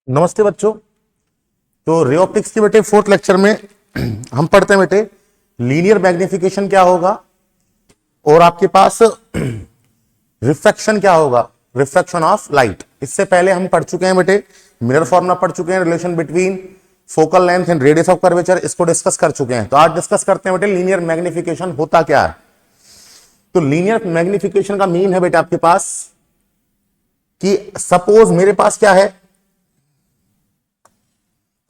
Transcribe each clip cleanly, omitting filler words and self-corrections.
नमस्ते बच्चों। तो रे ऑप्टिक्स के बेटे फोर्थ लेक्चर में हम पढ़ते हैं बेटे लीनियर मैग्निफिकेशन क्या होगा और आपके पास रिफ्रैक्शन क्या होगा, रिफ्रैक्शन ऑफ लाइट। इससे पहले हम पढ़ चुके हैं बेटे, मिरर फॉर्मूला पढ़ चुके हैं, relation between focal length and radius of curvature, इसको डिस्कस कर चुके हैं। तो आज डिस्कस करते हैं बेटे लीनियर मैग्निफिकेशन होता क्या है। तो लीनियर मैग्निफिकेशन का मीन है बेटे आपके पास कि सपोज मेरे पास क्या है,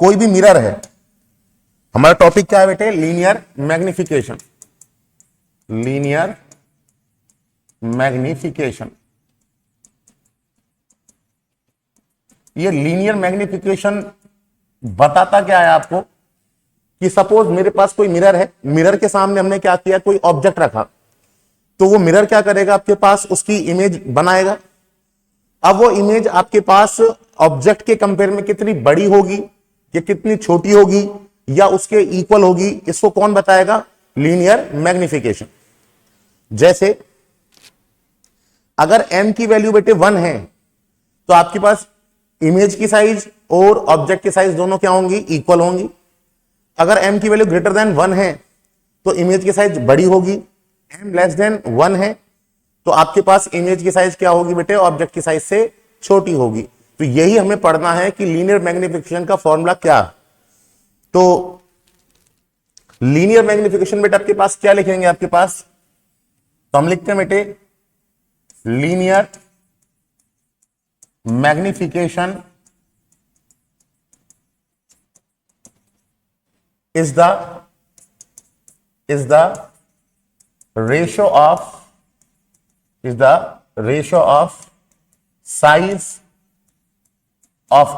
कोई भी मिरर है। हमारा टॉपिक क्या है बेटे, लीनियर मैग्निफिकेशन। लीनियर मैग्निफिकेशन, ये लीनियर मैग्निफिकेशन बताता क्या है आपको कि सपोज मेरे पास कोई मिरर है, मिरर के सामने हमने क्या किया, कोई ऑब्जेक्ट रखा, तो वो मिरर क्या करेगा, आपके पास उसकी इमेज बनाएगा। अब वो इमेज आपके पास ऑब्जेक्ट के कंपेयर में कितनी बड़ी होगी या कितनी छोटी होगी या उसके इक्वल होगी, इसको कौन बताएगा, लीनियर मैग्निफिकेशन। जैसे अगर m की वैल्यू बेटे 1 है तो आपके पास इमेज की साइज और ऑब्जेक्ट की साइज दोनों क्या होंगी, इक्वल होंगी। अगर m की वैल्यू ग्रेटर देन 1 है तो इमेज की साइज बड़ी होगी। m लेस देन 1 है तो आपके पास इमेज की साइज क्या होगी बेटे, ऑब्जेक्ट की साइज से छोटी होगी। तो यही हमें पढ़ना है कि लीनियर मैग्निफिकेशन का फॉर्मूला क्या। तो लीनियर मैग्निफिकेशन बेटे आपके पास क्या लिखेंगे, आपके पास तो हम लिखते हैं बेटे linear magnification is the ratio of size of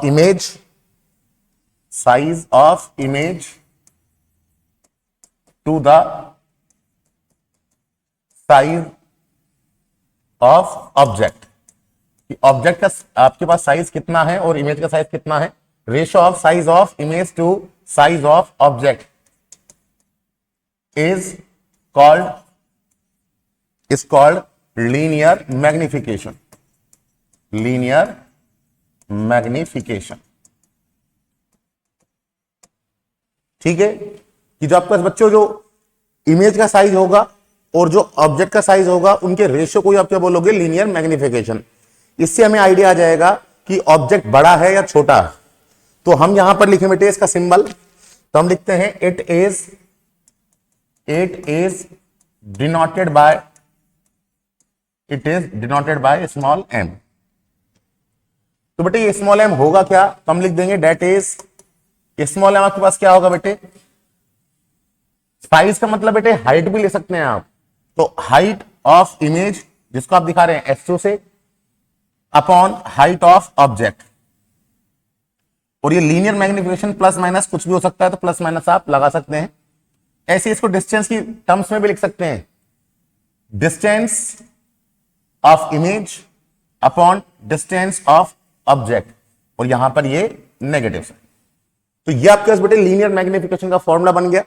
image to the size of object। Object का आपके पास साइज कितना है और इमेज का साइज कितना है, ratio of size of image to size of object is called linear magnification. Linear magnification, ठीक है। कि जो आपके पास बच्चों जो इमेज का साइज होगा और जो ऑब्जेक्ट का साइज होगा उनके रेशियो को आप क्या बोलोगे, लीनियर मैग्निफिकेशन। इससे हमें आइडिया आ जाएगा कि ऑब्जेक्ट बड़ा है या छोटा है। तो हम यहां पर लिखे बेटे इसका सिंबल, तो हम लिखते हैं it is denoted by small m। तो बेटे ये स्मॉल m होगा क्या, तो हम लिख देंगे डेट इज, स्मॉल m आपके पास क्या होगा बेटे, साइज का मतलब बेटे हाइट भी ले सकते हैं आप। तो हाइट ऑफ इमेज जिसको आप दिखा रहे हैं S2 से अपॉन हाइट ऑफ ऑब्जेक्ट। और ये लीनियर मैग्निफिकेशन प्लस माइनस कुछ भी हो सकता है, तो प्लस माइनस आप लगा सकते हैं। ऐसे इसको डिस्टेंस की टर्म्स में भी लिख सकते हैं, distance of image upon distance of object, और यहां पर ये नेगेटिव है। तो ये आपके पास बेटे लीनियर मैग्निफिकेशन का फॉर्मूला बन गया,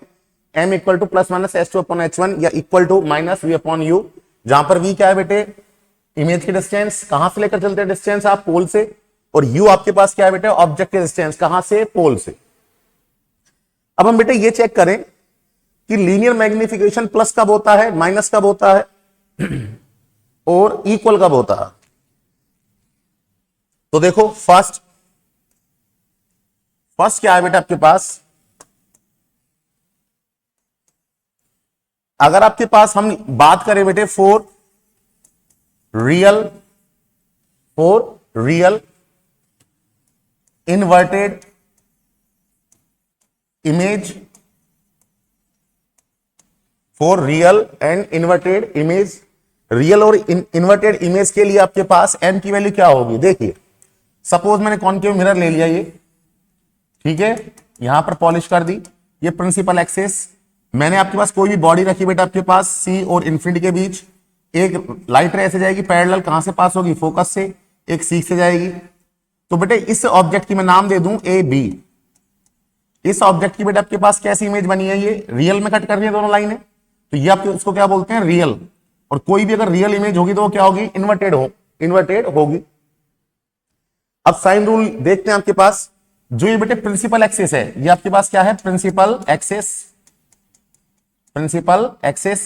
m equal to plus minus S2 upon H1 या equal to minus V upon U, जहां पर V क्या है बेटे, इमेज की डिस्टेंस, कहां से लेकर चलते हैं डिस्टेंस आप, पोल से, और U आपके पास क्या है बेटे, ऑब्जेक्ट की डिस्टेंस, कहां से, पोल से। अब हम बेटे ये चेक करें कि लीनियर मैग्निफिकेशन प्लस कब होता है, माइनस कब होता है और इक्वल कब होता है। तो देखो फर्स्ट क्या है बेटा आपके पास, अगर आपके पास हम बात करें बेटे for real inverted image, for real and inverted image, real और इन्वर्टेड इमेज के लिए आपके पास m की वैल्यू क्या होगी। देखिए सपोज मैंने कॉनकेव मिरर ले लिया ये, ठीक है, यहां पर पॉलिश कर दी, ये प्रिंसिपल एक्सिस। मैंने आपके पास कोई भी बॉडी रखी बेटा आपके पास C और इंफिनिटी के बीच, एक लाइट रे ऐसे जाएगी पैरेलल, कहां से पास होगी, फोकस से, एक C से जाएगी। तो बेटे इस ऑब्जेक्ट की मैं नाम दे दूं AB। इस ऑब्जेक्ट की बेटा आपके पास कैसी इमेज बनी है, ये रियल में कट कर रही है दोनों लाइनें, तो ये आपके उसको क्या बोलते हैं, रियल। और कोई भी अगर रियल इमेज होगी तो वो क्या होगी, इन्वर्टेड होगी। अब साइन रूल देखते हैं आपके पास। जो ये बेटे प्रिंसिपल एक्सिस है, ये आपके पास क्या है, प्रिंसिपल एक्सिस। प्रिंसिपल एक्सिस,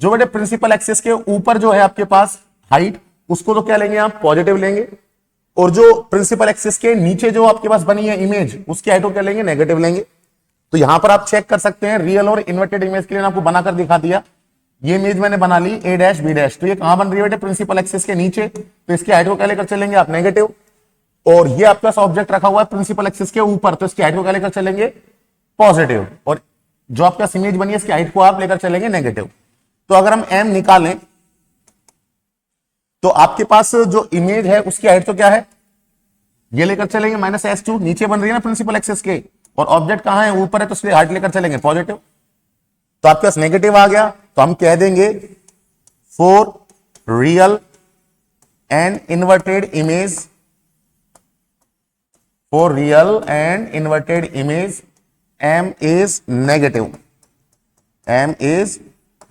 जो बेटे प्रिंसिपल एक्सिस के ऊपर जो है आपके पास हाइट, उसको तो क्या लेंगे आप, पॉजिटिव लेंगे। और जो प्रिंसिपल एक्सिस के नीचे जो आपके पास बनी है इमेज, उसकी हाइट को क्या लेंगे, नेगेटिव लेंगे। तो यहां पर आप चेक कर सकते हैं, रियल और इन्वर्टेड इमेज के लिए आपको बनाकर दिखा दिया। ये इमेज मैंने बना ली ए डैश बी डैश, तो ये कहां बन रही है बेटे, प्रिंसिपल एक्सिस के नीचे, तो इसकी हाइट को क्या लेकर चलेंगे आप, नेगेटिव। और ये आपके पास ऑब्जेक्ट रखा हुआ है प्रिंसिपल एक्सिस के ऊपर, तो इसकी हाइट को क्या लेकर चलेंगे, पॉजिटिव। और जो आपके पास इमेज बनी है इसकी हाइट को आप लेकर चलेंगे नेगेटिव। तो अगर हम एम निकालें तो आपके पास जो इमेज है उसकी हाइट तो क्या है, ये लेकर चलेंगे -s2, नीचे बन रही है ना प्रिंसिपल एक्सिस के, और ऑब्जेक्ट कहां है, ऊपर है, तो इसलिए हाइट लेकर चलेंगे पॉजिटिव। तो आपके पास नेगेटिव आ गया, तो हम कह देंगे for real and inverted image, for real and inverted image m is negative, m is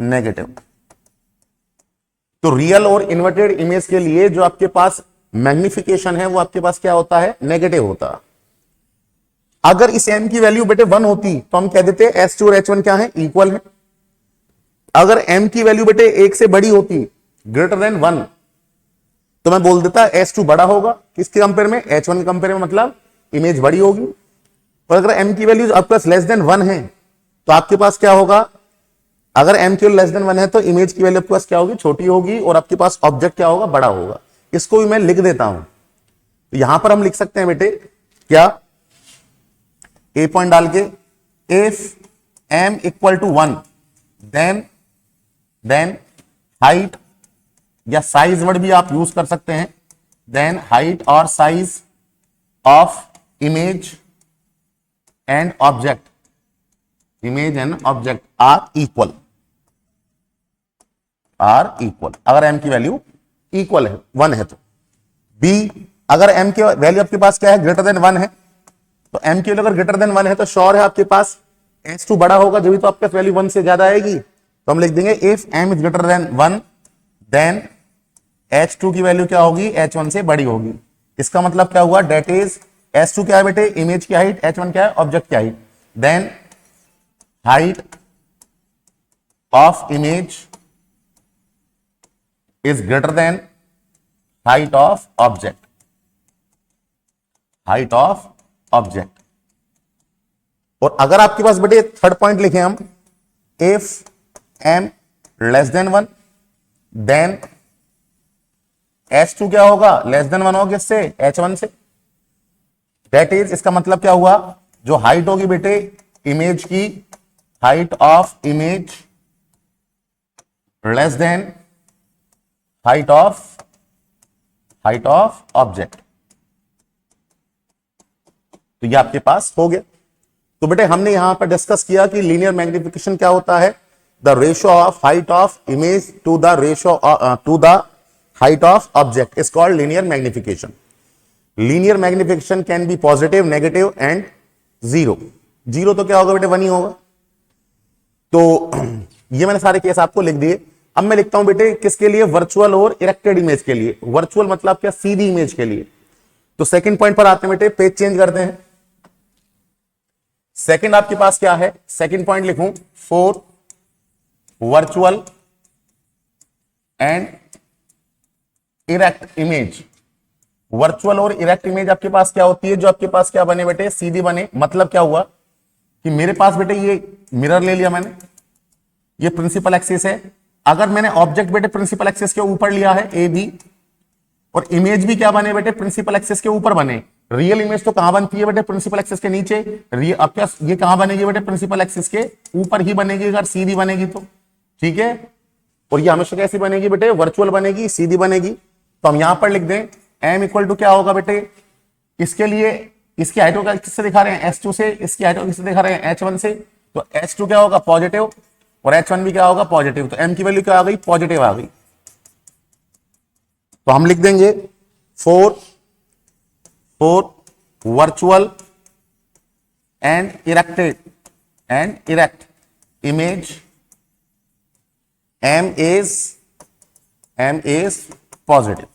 negative. तो रियल और इन्वर्टेड इमेज के लिए जो आपके पास मैग्निफिकेशन है वो आपके पास क्या होता है, नेगेटिव होता है। अगर इस m की वैल्यू बेटे 1 होती तो हम कह देते S2 और H1 क्या है, इक्वल है। अगर m की वैल्यू बेटे 1 से बड़ी होती, ग्रेटर देन 1, तो मैं बोल देता S2 बड़ा होगा, किसके कंपेयर में, H1 के कंपेयर में, मतलब इमेज बड़ी होगी। और अगर m की वैल्यू आपके पास लेस देन 1 है तो आपके पास क्या होगा, अगर m की वैल्यू लेस देन 1 है तो इमेज की वैल्यू आपके पास क्या होगी, छोटी होगी, और आपके पास ऑब्जेक्ट क्या होगा, बड़ा होगा। इसको भी मैं लिख देता हूं, तो यहां पर हम लिख सकते हैं बेटे क्या, ए पॉइंट डाल के, if m equal to 1 then height, या साइज वर्ड भी आप यूज कर सकते हैं, देन हाइट और size of image and object, image and object are equal, अगर m की वैल्यू इक्वल है, 1 है तो। b, अगर m की वैल्यू आपके पास क्या है, ग्रेटर देन 1 है, तो m की वैल्यू अगर ग्रेटर देन 1 है तो श्योर है आपके पास S2 बड़ा होगा, जब भी तो आपके पास वैल्यू 1 से ज्यादा आएगी। तो हम लिख देंगे if m is greater than 1 then H2 की वैल्यू क्या होगी, H1 से बड़ी होगी। इसका मतलब क्या हुआ, डेट इज S2 क्या है बेटे, इमेज की हाइट, H1 क्या है, ऑब्जेक्ट की height, then height of image is greater than height of object, height of object। और अगर आपके पास बेटे थर्ड पॉइंट लिखे हम, if m less than 1 then S2 क्या होगा, less than 1 होगा, किससे, H1 से। that is, इसका मतलब क्या हुआ, जो हाइट होगी बेटे इमेज की, height of image less than height of object. तो ये आपके पास हो गया। तो बेटे हमने यहां पर डिस्कस किया कि लीनियर मैग्निफिकेशन क्या होता है, the ratio of height of image to the ratio to the height of object is called linear magnification. Linear magnification can be positive, negative and zero. Zero तो क्या होगा बेटे, 1 ही होगा। तो ये मैंने सारे केस आपको लिख दिए। अब मैं लिखता हूं बेटे किसके लिए, वर्चुअल और इरेक्टेड इमेज के लिए। वर्चुअल मतलब क्या, सीधी इमेज के लिए। तो सेकंड पॉइंट पर आते हैं बेटे, पेज चेंज करते हैं। सेकंड आपके पास क्या है, सेकंड पॉइंट लिखूं, for virtual and erect image. Virtual और इरेक्ट इमेज आपके पास क्या होती है, जो आपके पास क्या बने बेटे, सीधी बने। मतलब क्या हुआ कि मेरे पास बेटे ये मिरर ले लिया मैंने, ये प्रिंसिपल एक्सिस है। अगर मैंने ऑब्जेक्ट बेटे प्रिंसिपल एक्सिस के ऊपर लिया है ए बी, और इमेज भी क्या बने बेटे, प्रिंसिपल एक्सिस के ऊपर बने। रियल इमेज तो कहां बनती है बेटे, प्रिंसिपल एक्सिस के नीचे। अब क्या ये कहां बनेगी बेटे, प्रिंसिपल एक्सिस के ऊपर ही बनेगी, अगर सीधी बनेगी तो, ठीक है। और ये हमेशा कैसी बनेगी बेटे, वर्चुअल बनेगी, सीधी बनेगी। तो हम यहां पर लिख दें m इक्वल टू क्या होगा बेटे, इसके लिए इसकी हाइट को किससे दिखा रहे हैं, S2 से, इसकी हाइट को किससे दिखा रहे हैं, H1 से। तो H2 क्या होगा, पॉजिटिव, और H1 भी क्या होगा, पॉजिटिव। तो m की वैल्यू क्या आ गई, पॉजिटिव आ गई। तो हम लिख देंगे for virtual and erect image m is positive.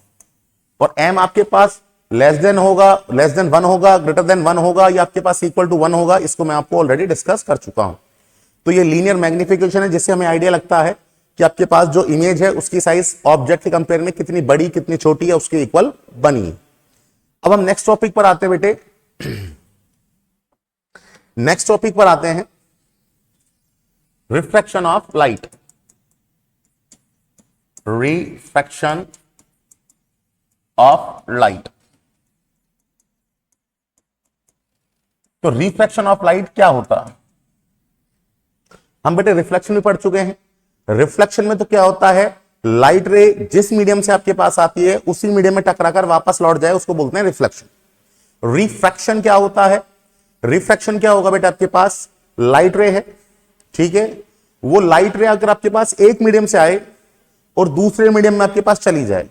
और m आपके पास लेस देन होगा, लेस देन 1 होगा, ग्रेटर देन 1 होगा, या आपके पास इक्वल टू 1 होगा, इसको मैं आपको ऑलरेडी डिस्कस कर चुका हूं। तो ये लीनियर मैग्निफिकेशन है, जिससे हमें आइडिया लगता है कि आपके पास जो इमेज है उसकी साइज ऑब्जेक्ट के कंपेयर में कितनी बड़ी कितनी छोटी है, उसके इक्वल बनी है। अब हम नेक्स्ट टॉपिक पर आते हैं बेटे। नेक्स्ट टॉपिक पर आते हैं, refraction of light. Refraction of light. तो रिफ्रैक्शन ऑफ लाइट क्या होता है? हम बेटे रिफ्लेक्शन भी पढ़ चुके हैं। रिफ्लेक्शन में तो क्या होता है, लाइट रे जिस मीडियम से आपके पास आती है उसी मीडियम में टकराकर वापस लौट जाए, उसको बोलते हैं रिफ्लेक्शन। रिफ्रैक्शन क्या होता है? रिफ्रैक्शन क्या होगा बेटा, आपके पास लाइट रे है, ठीक है, वो लाइट रे अगर आपके पास एक मीडियम से आए और दूसरे मीडियम में आपके पास चली जाए,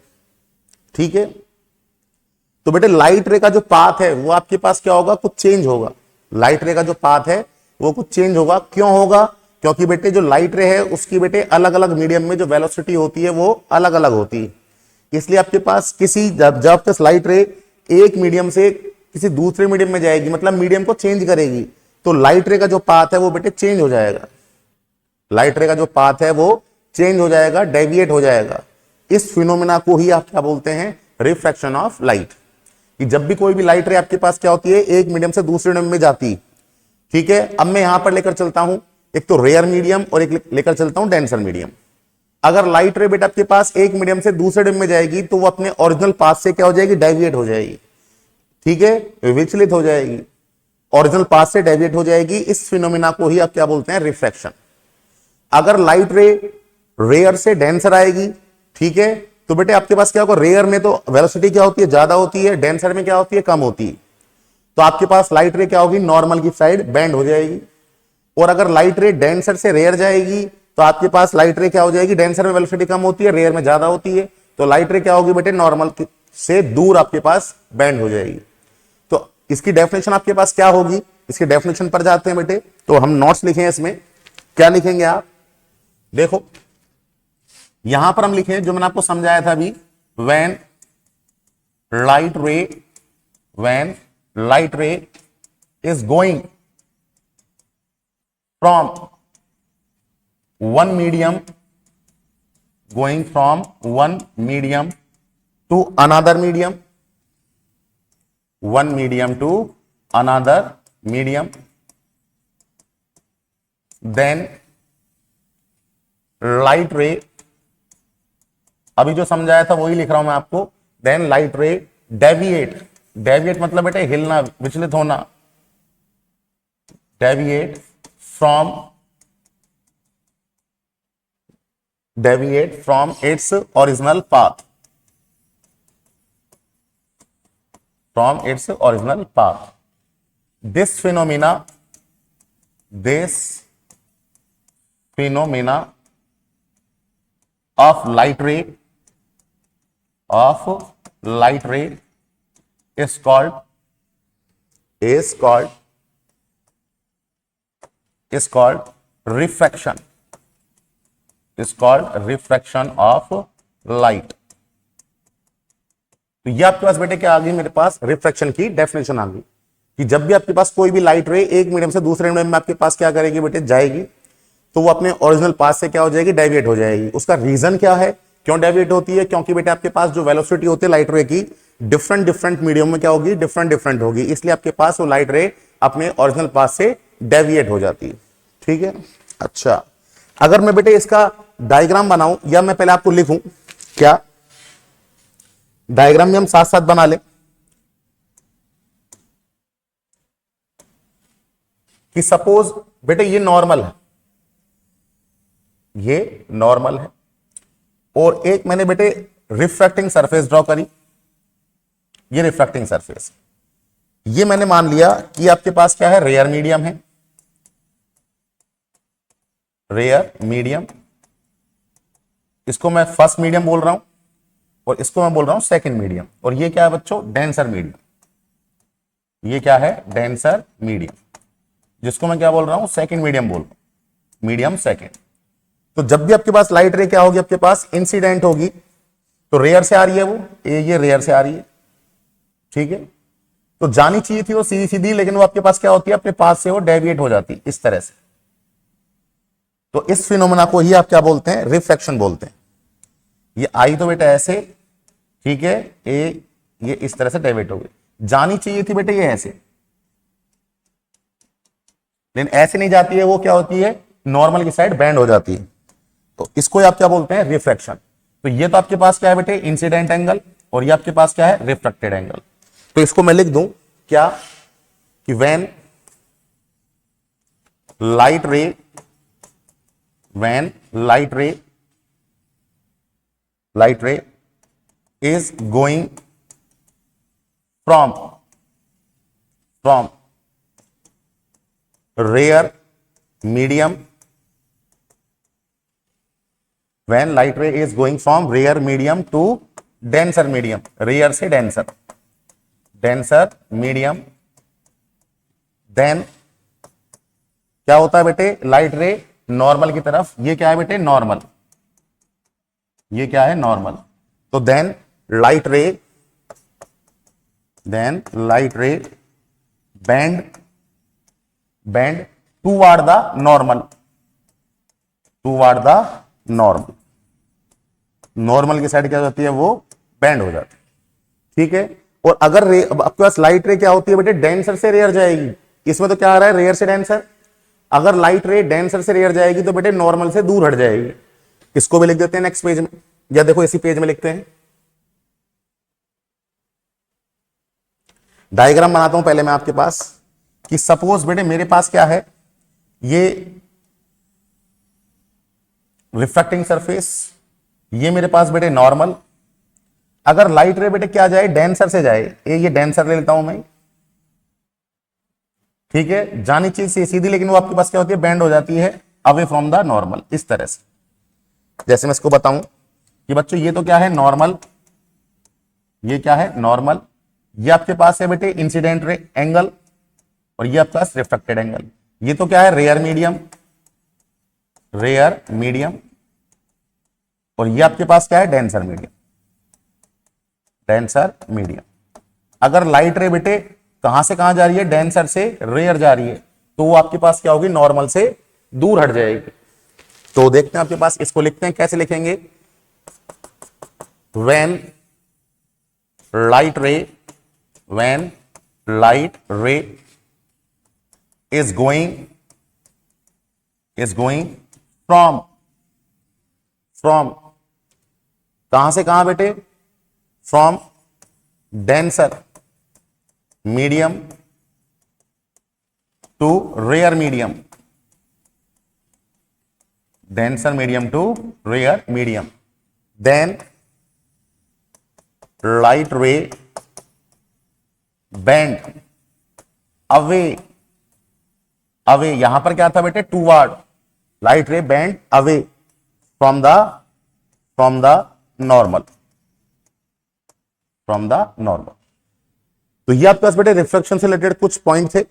ठीक है, तो बेटे लाइट रे का जो पाथ है वो आपके पास क्या होगा, कुछ चेंज होगा। लाइट रे का जो पाथ है वो कुछ चेंज होगा। क्यों होगा? क्योंकि बेटे जो लाइट रे है उसकी बेटे अलग अलग मीडियम में जो वेलोसिटी होती है वो अलग अलग होती है। इसलिए आपके पास किसी जब तक लाइट रे एक मीडियम से किसी दूसरे मीडियम में जाएगी, मतलब मीडियम को चेंज करेगी, तो लाइट रे का जो पाथ है वो बेटे चेंज हो जाएगा। लाइट रे का जो पाथ है वो चेंज हो जाएगा, डेविएट हो जाएगा। इस फिनोमेना को ही आप क्या बोलते हैं, रिफ्रैक्शन ऑफ लाइट। कि जब भी कोई भी लाइट रे आपके पास क्या होती है, एक मीडियम से दूसरे मीडियम में जाती, ठीक है। अब मैं यहां पर लेकर चलता हूं एक तो रेयर मीडियम और एक लेकर चलता हूं डेंसर मीडियम। अगर लाइट रे बेटा आपके पास एक मीडियम से दूसरे मीडियम में जाएगी तो वो अपने ओरिजिनल पाथ से क्या हो जाएगी, डेविएट हो जाएगी, ठीक है, विचलित हो जाएगी, ओरिजिनल पाथ से डेविएट हो जाएगी। इस फिनोमेना को ही आप क्या बोलते हैं, रिफ्रैक्शन। अगर लाइट रे रेयर से डेंसर आएगी, ठीक है, तो बेटे आपके पास क्या होगा, रेयर में तो वेलोसिटी क्या होती है, ज्यादा होती है, डेंसर में क्या होती है, कम होती है। तो आपके पास लाइट रे क्या होगी, नॉर्मल की साइड बेंड हो जाएगी। और अगर लाइट रे डेंसर से रेयर जाएगी तो आपके पास लाइट रे क्या हो जाएगी, डेंसर में वेलोसिटी कम होती है, रेयर में ज्यादा होती है, तो लाइट रे क्या होगी बेटे, नॉर्मल से दूर आपके पास बेंड हो जाएगी। तो इसकी डेफिनेशन आपके पास क्या होगी, इसकी डेफिनेशन पर जाते हैं बेटे। तो हम नोट्स लिखे हैं, इसमें क्या लिखेंगे आप देखो, यहां पर हम लिखे जो मैंने आपको समझाया था अभी, when light ray is going from one medium to another medium, one medium to another medium, then light ray, अभी जो समझाया था वही लिख रहा हूं मैं आपको, देन लाइट रे डेविएट मतलब बेटे हिलना, विचलित होना, deviate from its original path, this phenomena of light ray is called refraction, of light। तो ये आपके पास बेटे क्या आ गई, मेरे पास रिफ्रैक्शन की डेफिनेशन आ गई कि जब भी आपके पास कोई भी लाइट रे एक मीडियम से दूसरे मीडियम में आपके पास क्या करेगी बेटे, जाएगी, तो वो अपने ओरिजिनल पाथ से क्या हो जाएगी, डेविएट हो जाएगी। उसका रीजन क्या है, क्यों डेविएट होती है, क्योंकि बेटे आपके पास जो वेलोसिटी होती है लाइट रे की डिफरेंट मीडियम में क्या होगी, डिफरेंट होगी, इसलिए आपके पास वो लाइट रे अपने ओरिजिनल पाथ से डेविएट हो जाती है, ठीक है। अच्छा, अगर मैं बेटे इसका डायग्राम बनाऊं या मैं पहले आपको लिखूं, क्या डायग्राम में हम साथ साथ बना लें कि सपोज बेटे ये नॉर्मल है, और एक मैंने बेटे रिफ्रैक्टिंग सरफेस ड्रॉ करी, ये रिफ्रैक्टिंग सरफेस, ये मैंने मान लिया कि आपके पास क्या है, रेयर मीडियम, इसको मैं फर्स्ट मीडियम बोल रहा हूं और इसको मैं बोल रहा हूं सेकंड मीडियम, और ये क्या है बच्चों, डेंसर मीडियम, ये क्या है, डेंसर मीडियम, जिसको मैं क्या बोल रहा हूं, सेकंड मीडियम बोल रहा हूं, मीडियम सेकंड। तो जब भी आपके पास लाइट रे क्या होगी, आपके पास इंसिडेंट होगी, तो रेयर से आ रही है वो, ये रेयर से आ रही है, ठीक है, तो जानी चाहिए थी वो सीधी सीधी, लेकिन वो आपके पास क्या होती है, अपने पास से वो डेविएट हो जाती है इस तरह से। तो इस फिनोमेना को ही आप क्या बोलते हैं, रिफ्रैक्शन बोलते हैं। ये आई तो बेटा ऐसे, ठीक है, ये इस तरह से डेविएट हो गई। जानी चाहिए थी बेटा ये ऐसे, लेकिन ऐसे नहीं जाती है, वो क्या होती है, नॉर्मल की साइड बेंड हो जाती है। तो इसको आप क्या बोलते हैं, रिफ्रैक्शन। तो ये तो आपके पास क्या है बेटे, इंसिडेंट एंगल, और ये आपके पास क्या है, रिफ्रैक्टेड एंगल। तो इसको मैं लिख दूं क्या, कि when light ray is going from rare medium, when light ray is going from rare medium to denser medium, rare से denser medium, then क्या होता है बेटे, लाइट रे नॉर्मल की तरफ, ये क्या है बेटे, नॉर्मल, ये क्या है, नॉर्मल। तो then light ray bend toward the normal की साइड क्या हो जाती है, वो बेंड हो जाती है, ठीक है। और अगर आपके पास लाइट रे क्या होती है बेटे, डेंसर से रेयर जाएगी, इसमें तो क्या आ रहा है, रेयर से डेंसर। अगर लाइट रे डेंसर से रेयर जाएगी तो बेटे नॉर्मल से दूर हट जाएगी। इसको भी लिख देते हैं नेक्स्ट पेज में, या देखो इसी पेज में लिखते हैं, डायग्राम बनाता हूं पहले मैं आपके पास, कि सपोज बेटे मेरे पास क्या है, ये रिफ्रैक्टिंग सरफेस, ये मेरे पास बेटे नॉर्मल। अगर लाइट रे बेटे क्या जाए, डेंसर से जाए, ये डेंसर ले लेता हूं मैं, ठीक है, जानी चीज से सीधी, लेकिन वो आपके पास क्या होती है, बेंड हो जाती है अवे फ्रॉम द नॉर्मल, इस तरह से। जैसे मैं इसको बताऊं कि बच्चों ये तो क्या है, नॉर्मल, ये क्या है, नॉर्मल, ये आपके पास है बेटे इंसिडेंट रे एंगल, और ये आपके पास रिफ्रैक्टेड एंगल। ये तो क्या है, रेयर मीडियम, और ये आपके पास क्या है, डेंसर मीडियम। अगर लाइट रे बेटे कहां से कहां जा रही है, डेंसर से रेयर जा रही है, तो वो आपके पास क्या होगी, नॉर्मल से दूर हट जाएगी। तो देखते हैं आपके पास, इसको लिखते हैं, कैसे लिखेंगे, when light ray is going from कहां से कहां बेटे, from denser medium to rare medium, then light ray bend away, यहां पर क्या था बेटे, toward, light ray bend away from the normal, तो ये आपके पास बेटे रिफ्लेक्शन से रिलेटेड कुछ पॉइंट थे।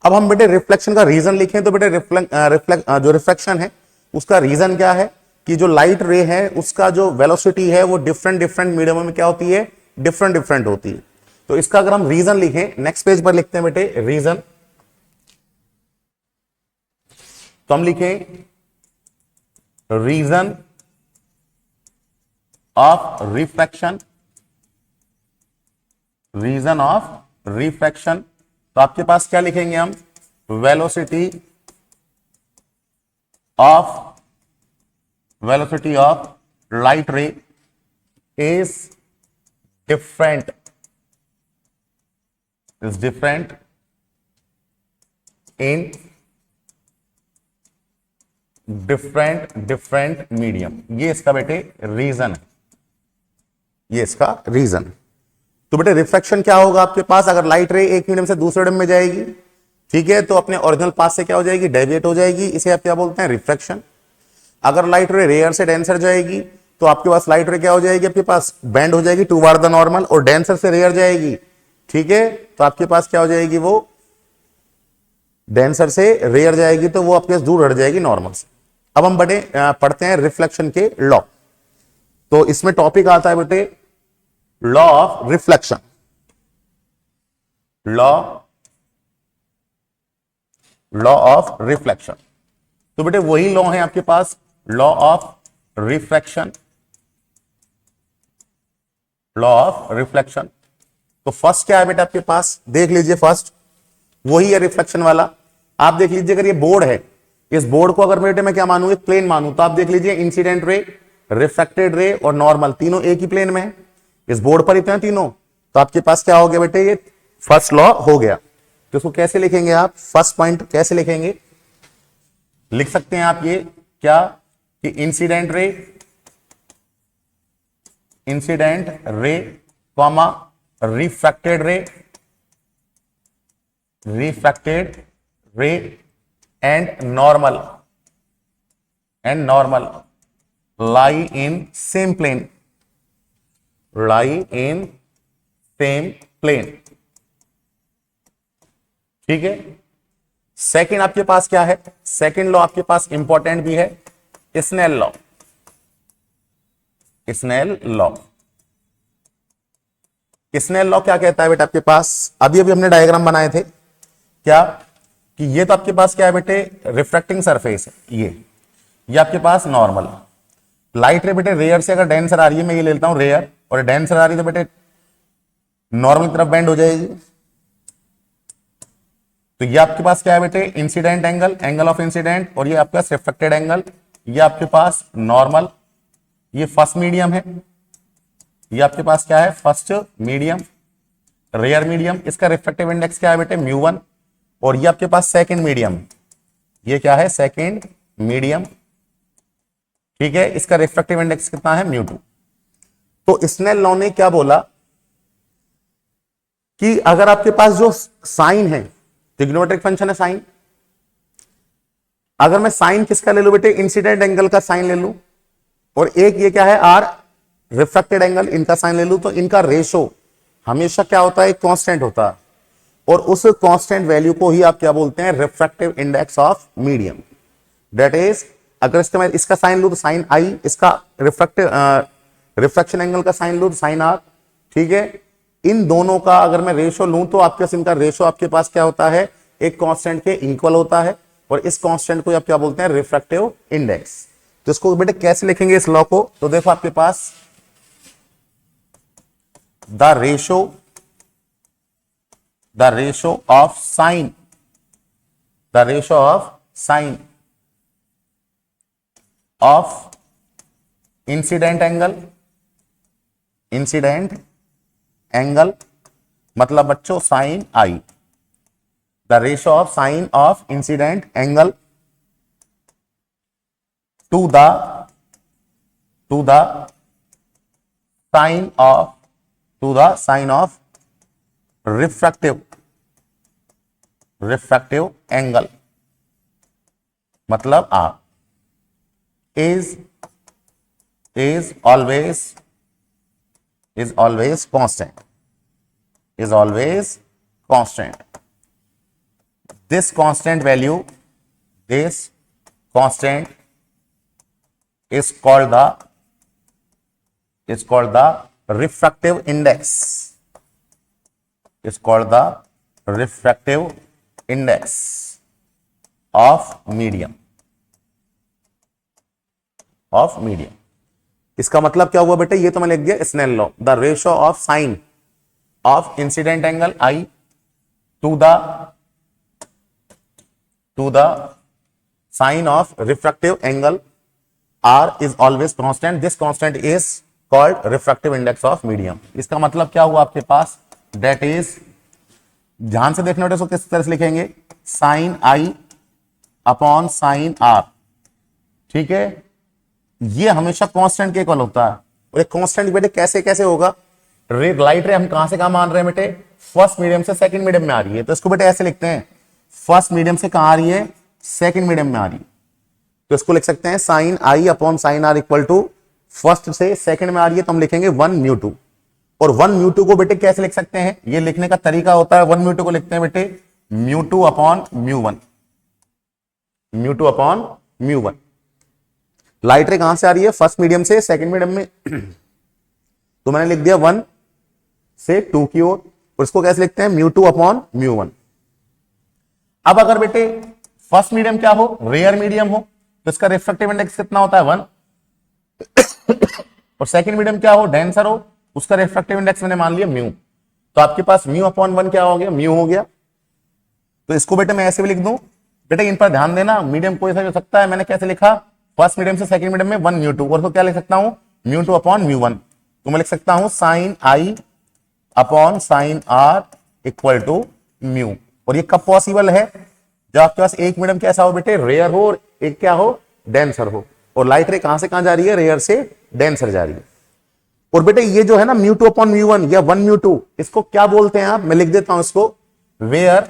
अब हम बेटे रिफ्लेक्शन का रीजन लिखें, तो बेटे जो रिफ्लेक्शन है उसका रीजन क्या है, कि जो लाइट रे है उसका जो वेलोसिटी है वो डिफरेंट मीडियम में क्या होती है, डिफरेंट होती है। तो इसका अगर हम रीजन लिखें, नेक्स्ट पेज पर लिखते हैं बेटे रीजन, तो हम लिखें रीजन ऑफ रिफ्रैक्शन, तो आपके पास क्या लिखेंगे हम, velocity of light ray is different in different medium. ये इसका बेटे रीजन है, ये इसका रीजन। तो बेटे रिफ्रैक्शन क्या होगा आपके पास, अगर लाइट रे एक मीडियम से दूसरे मीडियम में जाएगी, ठीक है, तो अपने ओरिजिनल पाथ से क्या हो जाएगी, डेविएट हो जाएगी, इसे आप क्या बोलते हैं, रिफ्रैक्शन। अगर लाइट रे रेयर से डेंसर जाएगी, तो आपके पास लाइट रे क्या हो जाएगी, आपके पास बेंड हो जाएगी टूवर्ड द नॉर्मल, और डेंसर से रेयर जाएगी, ठीक है, तो आपके पास क्या हो जाएगी, वो डेंसर से रेयर जाएगी, तो वो आपके पास दूर हट जाएगी नॉर्मल से। अब हम पढ़ते हैं रिफ्लेक्शन के लॉ। तो इसमें टॉपिक आता है बेटे law of reflection. Law of reflection. तो बेटे वही लॉ है आपके पास, law of refraction, law of reflection. तो फर्स्ट क्या है बेटा आपके पास, देख लीजिए, फर्स्ट वही है रिफ्लेक्शन वाला। आप देख लीजिए, अगर ये बोर्ड है, इस बोर्ड को अगर बेटे मैं क्या मानूं, एक प्लेन मानूं, तो आप देख लीजिए इंसिडेंट रे, रिफ्लेक्टेड रे और नॉर्मल तीनों एक ही प्लेन में है, इस बोर्ड पर इतने तीनों। तो आपके पास क्या हो गया बेटे, ये फर्स्ट लॉ हो गया। तो इसको कैसे लिखेंगे आप, फर्स्ट पॉइंट कैसे लिखेंगे, लिख सकते हैं आप ये क्या, कि इंसिडेंट रे कॉमा रिफ्रैक्टेड रे and normal lie in same plane, ठीक है। सेकंड आपके पास क्या है, सेकंड लॉ आपके पास इंपॉर्टेंट भी है, स्नेल लॉ। स्नेल लॉ क्या कहता है बेटा आपके पास, अभी हमने डायग्राम बनाए थे क्या, कि ये तो आपके पास क्या है बेटे, रिफ्रैक्टिंग सरफेस है, ये आपके पास नॉर्मल लाइट रे बेटे, रेयर से अगर डेंसर आ रही है, मैं ये ले लेता हूं रेयर, और डेंसर आ रही है तो बेटे नॉर्मल की तरफ बेंड हो जाएगी। तो ये आपके पास क्या है बेटे, इंसिडेंट एंगल ऑफ इंसिडेंट, और ये आपके पास रिफ्लेक्टेड एंगल, ये आपके पास नॉर्मल, ये फर्स्ट मीडियम है, ये आपके पास क्या है, फर्स्ट मीडियम, रेयर मीडियम, इसका रिफ्लेक्टिव इंडेक्स क्या है बेटे, μ1, और ये आपके पास सेकंड मीडियम, ये क्या है, सेकंड मीडियम, ठीक है, इसका रिफ्लेक्टिव इंडेक्स कितना है, μ2। तो स्नेल लॉ ने क्या बोला कि अगर आपके पास जो साइन है, ट्रिग्नोमेट्रिक फंक्शन है साइन, अगर मैं साइन किसका ले लूं बेटे, इंसिडेंट एंगल का साइन ले लूं, और एक ये क्या है आर रिफ्लेक्टेड एंगल, इनका साइन ले लूं, तो इनका रेशो हमेशा क्या होता है, कांस्टेंट होता है, और उस कांस्टेंट वैल्यू को ही आप क्या बोलते हैं, refractive index of medium. That is, अगर इसका साइन लूं तो साइन आई, इसका रिफ्रैक्शन एंगल का साइन लूं तो साइन आर, ठीक है। इन दोनों का अगर मैं रेशो लूं तो आपके पास इनका रेशो आपके पास क्या होता है, एक कांस्टेंट के इक्वल होता है, और इस कांस्टेंट को आप क्या बोलते हैं, रिफ्रैक्टिव इंडेक्स। तो इसको बेटे कैसे लिखेंगे इस लॉ को, तो देखो आपके पास the ratio of sine of incident angle, मतलब बच्चों sine I, the ratio of sine of incident angle to the sine of refractive angle, मतलब R, is always constant. This constant value is called the refractive index. Is called the refractive index of medium. इसका मतलब क्या हुआ बेटे, ये तो मैं लिख दिया Snell law, the ratio of sine of incident angle i to the sine of refractive angle r is always constant, this constant is called refractive index of medium. इसका मतलब क्या हुआ आपके पास, दैट इज, ध्यान से देखना बेटे, इसको किस तरह से लिखेंगे, sine i upon sine r, ठीक है, ये हमेशा कांस्टेंट के इक्वल होता है। और ये कांस्टेंट बेटे कैसे होगा, लाइट रे हम कहां से कहां मान रहे हैं बेटे, फर्स्ट मीडियम से सेकंड मीडियम में आ रही है, तो इसको बेटे ऐसे लिखते हैं, फर्स्ट मीडियम से कहां आ रही है, सेकंड मीडियम में आ रही है, तो इसको लिख सकते हैं sine i upon sine r equal to, first से सेकंड में आ रही है तो हम लिखेंगे 1 और 1 को बेटे कैसे लिख सकते हैं, ये लिखने का तरीका होता है, 1 को लिखते हैं बेटे μ2 अपॉन μ1। लाइट रे कहां से आ रही है, फर्स्ट मीडियम से सेकंड मीडियम में, तो मैंने लिख दिया 1 से 2 की ओर, और इसको कैसे लिखते हैं, μ2 अपॉन μ1। अब अगर बेटे फर्स्ट मीडियम क्या हो, रेयर मीडियम हो, तो इसका रिफ्रैक्टिव इंडेक्स कितना होता है 1। और सेकंड मीडियम क्या हो, डेंसर हो, उसका रिफ्रैक्टिव इंडेक्स मैंने मान लिया म्यू, तो आपके पास म्यू अपॉन 1 क्या हो गया, म्यू हो गया। तो इसको बेटे मैं ऐसे भी लिख दूं, बेटे इन पर ध्यान देना, मीडियम कोई सा भी हो सकता है। मैंने कैसे लिखा, फर्स्ट मीडियम से सेकंड मीडियम में 1 μ2, और तो क्या लिख सकता हूं, μ2 अपॉन μ1। तो मैं लिख सकता हूं sine i upon sine r equal to mu. और ये कब पॉसिबल है, जब आपके पास एक मीडियम कैसा हो बेटे, रेयर हो, और एक क्या हो, डेंसर हो। और लाइट रे कहां से कहां जा रही है, रेयर से डेंसर जा रही है। और बेटे ये जो है ना μ2 अपॉन μ1 या 1 μ2, इसको क्या बोलते हैं आप, मैं लिख देता हूं इसको, where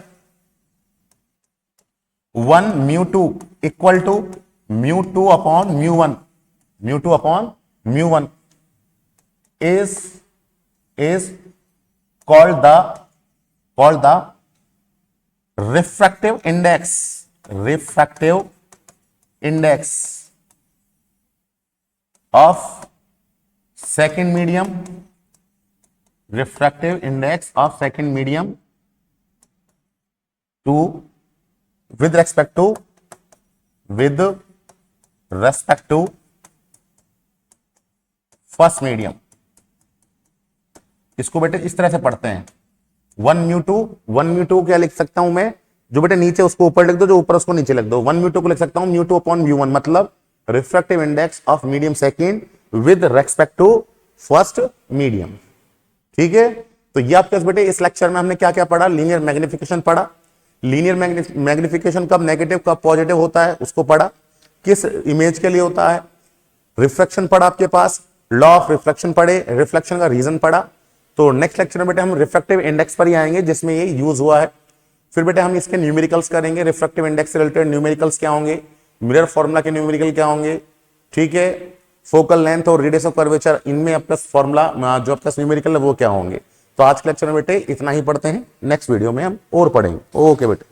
1 μ2 equal to μ2 upon μ1, μ2 upon μ1 is called the refractive index of second medium, refractive index of second medium to with respect to first medium. इसको बेटे इस तरह से पढ़ते हैं, 1 μ2 क्या लिख सकता हूं मैं, जो बेटे नीचे उसको ऊपर लिख दो, जो ऊपर उसको नीचे लिख दो। 1 μ2 को लिख सकता हूं μ2 अपॉन μ1, मतलब refractive index of medium second with respect to first medium. ठीक है, तो ये आपके बेटे इस लेक्चर में हमने क्या क्या पढ़ा, लीनियर मैग्निफिकेशन पढ़ा, लीनियर मैग्निफिकेशन कब नेगेटिव कब पॉजिटिव होता है उसको पढ़ा, किस इमेज के लिए होता है, रिफ्लेक्शन पढ़ा आपके पास, लॉ ऑफ रिफ्लेक्शन पढ़े, रिफ्लेक्शन का रीजन पढ़ा। तो नेक्स्ट लेक्चर में बेटे हम रिफ्रैक्टिव इंडेक्स पर ही आएंगे जिसमें ये यूज हुआ है। फिर बेटे हम इसके न्यूमेरिकल्स करेंगे, रिफ्रैक्टिव इंडेक्स से रिलेटेड न्यूमेरिकल्स क्या होंगे, मिरर फॉर्मूला के न्यूमेरिकल क्या होंगे, ठीक है, फोकल लेंथ और रेडियस ऑफ कर्वेचर, इनमें आपका फॉर्मूला जो आपका न्यूमेरिकल है वो क्या होंगे। तो आज के लेक्चर में बेटे इतना ही पढ़ते हैं, नेक्स्ट वीडियो में हम और पढ़ेंगे। ओके बेटे।